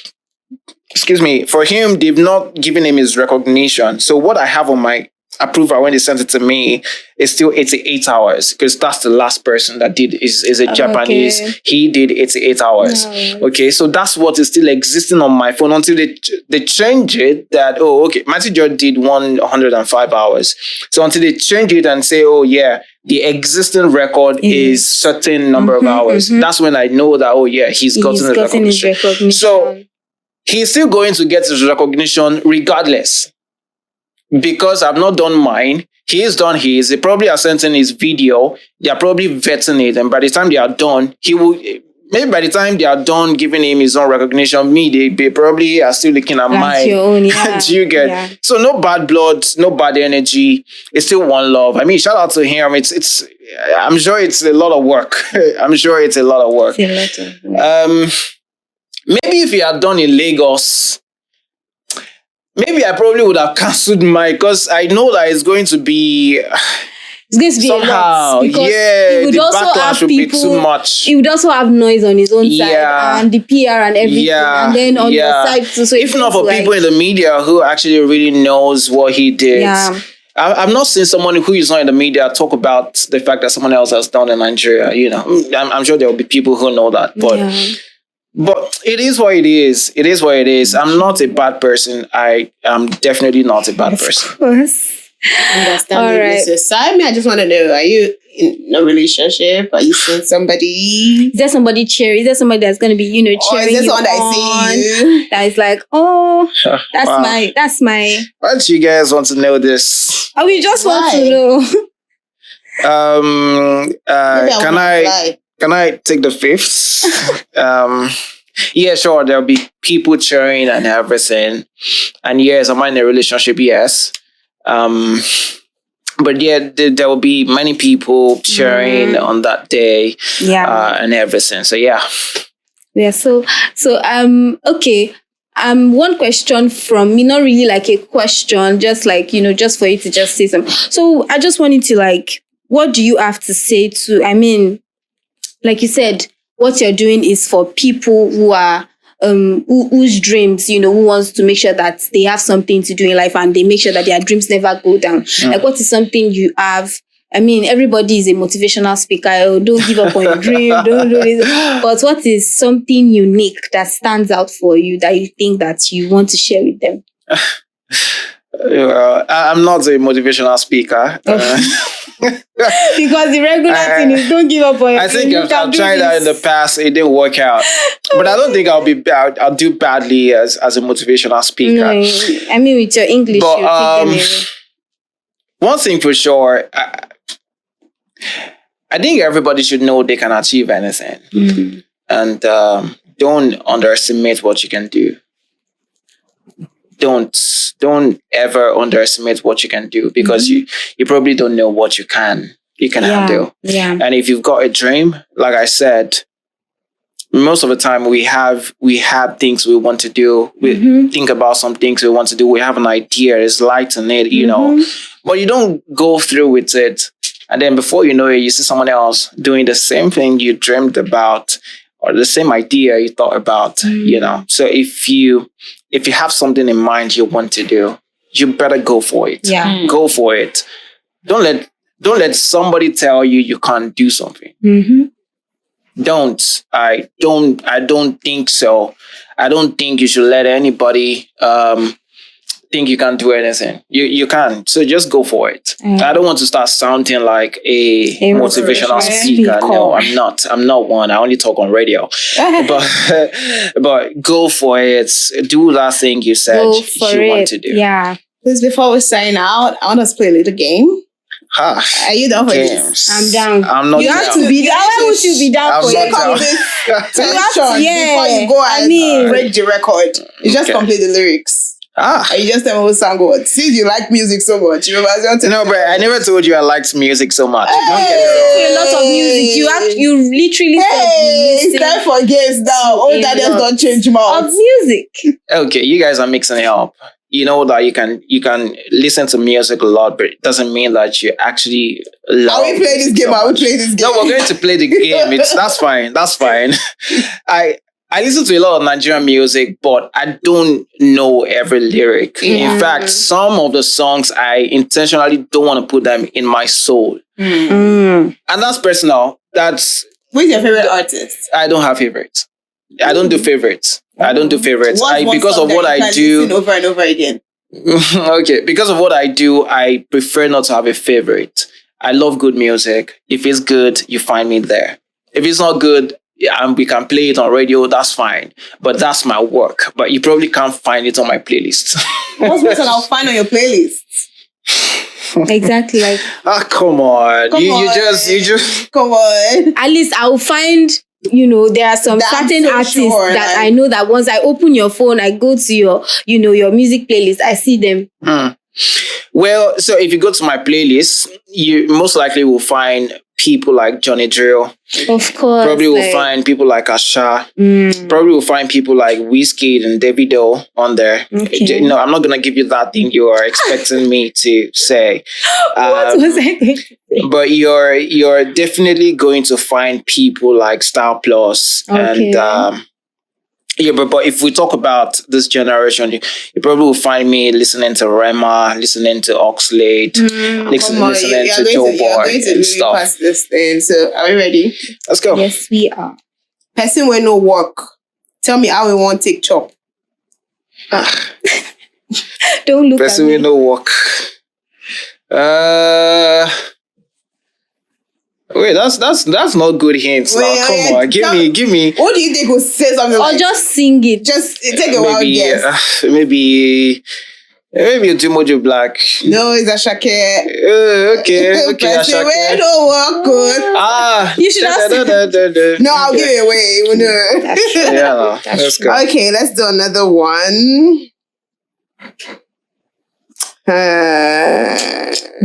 they've not given him his recognition. So what I have on my approval when they sent it to me is still 88 hours, because that's the last person that did is a Japanese. Okay. He did 88 hours. No. Okay, so that's what is still existing on my phone until they change it that, Matthew George did 105 hours. So until they change it and say, the existing record is certain number of hours. That's when I know that, he's gotten his recognition. So he's still going to get his recognition regardless. Because I've not done mine, he has done his. They probably are sending his video. They are probably vetting it. And by the time they are done, maybe by the time they are done giving him his own recognition, they probably are still looking at mine. Your own, yeah. Do you get? Yeah. So no bad blood, no bad energy. It's still one love. I mean, shout out to him. I'm sure it's a lot of work. Maybe if he had done in Lagos, maybe I probably would have cancelled mine, because I know that it's going to be somehow. The backlash would be too much. He would also have noise on his own side and the PR and everything, and then on your side too. So if not for people in the media who actually really knows what he did. Yeah. I've not seen someone who is not in the media talk about the fact that someone else has done in Nigeria. I'm sure there will be people who know that, but it is what it is. It is what it is. I'm not a bad person. I am definitely not a bad person. Of course. Understand. All right. Simon, I just want to know, are you in a relationship? Are you seeing somebody? Is there somebody cheering? Is there somebody that's going to be, cheering or is there someone that is seeing you? That is like, that's my. Why do you guys want to know this? We just want to know. Can I take the fifth? Yeah, sure. There'll be people cheering and everything. And yes, am I in a relationship? Yes. But yeah, there will be many people cheering on that day. Yeah. And everything. So yeah. Yeah. So okay. One question from me, not really like a question, just like, just for you to just say something. So I just wanted to what do you have to say to, like you said, what you're doing is for people who are whose dreams, who wants to make sure that they have something to do in life and they make sure that their dreams never go down. Like, what is something you have? I mean, everybody is a motivational speaker. Oh, don't give up on your dream. Don't do this. But what is something unique that stands out for you that you think that you want to share with them? I'm not a motivational speaker. Because the regular thing is don't give up on your dream. I think I've tried that in the past. It didn't work out. But I don't think I'll be bad. I'll do badly as a motivational speaker. No, I mean, with your English, but, one thing for sure, I think everybody should know they can achieve anything. Mm-hmm. And don't underestimate what you can do. Don't ever underestimate what you can do, because you probably don't know what you can handle. Yeah. And if you've got a dream, like I said, most of the time we have things we want to do. We think about some things we want to do. We have an idea, there's light in it, but you don't go through with it. And then before you know it, you see someone else doing the same thing you dreamed about, or the same idea you thought about, So if you have something in mind you want to do, you better go for it. Yeah. Go for it. Don't let somebody tell you can't do something. Mm-hmm. I don't think so. I don't think you should let anybody think you can't do anything. You can. So just go for it. I don't want to start sounding like a motivational speaker. No, I'm not. I'm not one. I only talk on radio. but go for it. Do that thing you said you want to do. Yeah. Please, before we sign out, I want us to play a little game. Are you down for this? I'm down. I'm not you down. have to be down. Why would you be down for it? Before you go and break the record, you just complete the lyrics. And you just tell me what song what. Since you like music so much, No, but I never told you I liked music so much. A lot of music. You literally it's time for games now. Oh, that does not change mouth. Of music. Okay, you guys are mixing it up. You know that you can listen to music a lot, but it doesn't mean that you actually love. Are we playing this game? Are we playing this game? No, we're going to play the game. That's fine. That's fine. I listen to a lot of Nigerian music, but I don't know every lyric. Yeah. In fact, some of the songs I intentionally don't want to put them in my soul. Mm. And that's personal. Who's your favorite artist? I don't have favorites. I don't do favorites. Because of what I do over and over again. Okay, because of what I do, I prefer not to have a favorite. I love good music. If it's good, you find me there. If it's not good, and we can play it on radio, that's fine. But that's my work. But you probably can't find it on my playlist. What's what I'll find on your playlist? Exactly. Like, come on. You just come on. At least I'll find, there are some certain artists that I know that once I open your phone, I go to your, your music playlist, I see them. Well, so if you go to my playlist, you most likely will find people like Johnny Drill. Of course. Probably will find people like Asha. Probably will find people like Wizkid and Davido on there. Okay. I'm not going to give you that thing you are expecting me to say. What was I going to say? But you're definitely going to find people like Star Plus and but if we talk about this generation, you probably will find me listening to Rema, listening to Oxlade, listening to Joe Boy and stuff. Pass this thing. So, are we ready? Let's go. Yes, we are. Person with no work. Tell me how we want take chop. Don't look Person at me. with no work. Wait, that's not good hints now. Come on, give me. What do you think will say something or just sing it? Just take a wild guess. Maybe Jumojo Black. No, it's Ashake. Okay, Ashake. We don't work good. You should ask. No, I'll give it away. Yeah, let's go. Okay, let's do another one.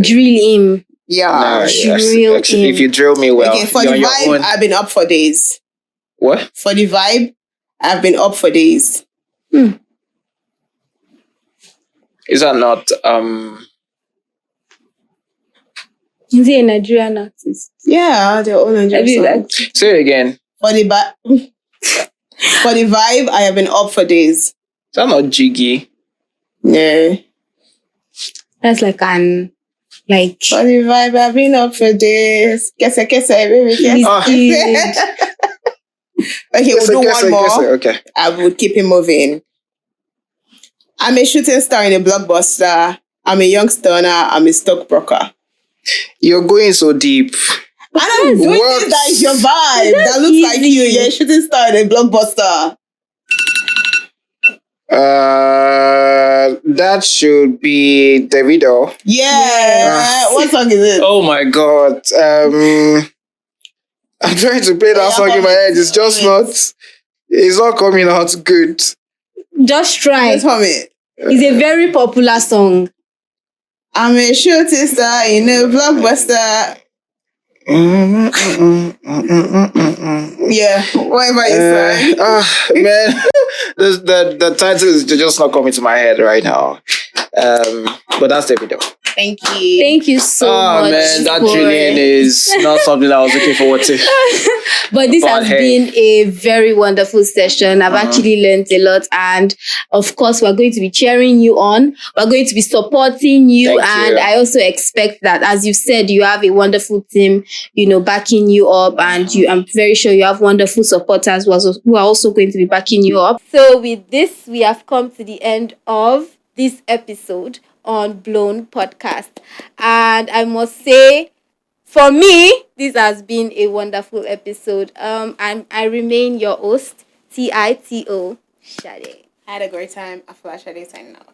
Drill him. Yeah. If you drill me well. Okay, for the vibe, I've been up for days. What? For the vibe, I've been up for days. Is that not Is he a Nigerian artist? Yeah, they're all Nigerian. Say it again. For the for the vibe, I have been up for days. Is that not jiggy? Yeah. That's like an like. For the vibe, I've been up for days. Kese, baby, kese. Okay, we'll do one more. Okay. I will keep it moving. I'm a shooting star in a blockbuster. I'm a young stunner. I'm a stockbroker. You're going so deep. And I'm doing this, that is your vibe. That looks like you. You're a shooting star in a blockbuster. That should be Davido. Yeah. What song is it? Oh my god. I'm trying to play that song in my head. It's just not. It's not coming out good. Just try. Just hum it. It's a very popular song. I'm a shooting star in a blockbuster. Yeah, whatever you say. Man, the title is just not coming to my head right now. But that's the video. Thank you. Thank you so much. Man, that drilling is not something I was looking forward to. But this has been a very wonderful session. I've actually learned a lot, and of course, we're going to be cheering you on. We're going to be supporting you, and I also expect that, as you said, you have a wonderful team, backing you up, and I'm very sure you have wonderful supporters who are also going to be backing you up. So, with this, we have come to the end of this episode on Blown Podcast, and I must say, for me, this has been a wonderful episode. And I remain your host, Tito Shade. I had a great time. After Shade signing out.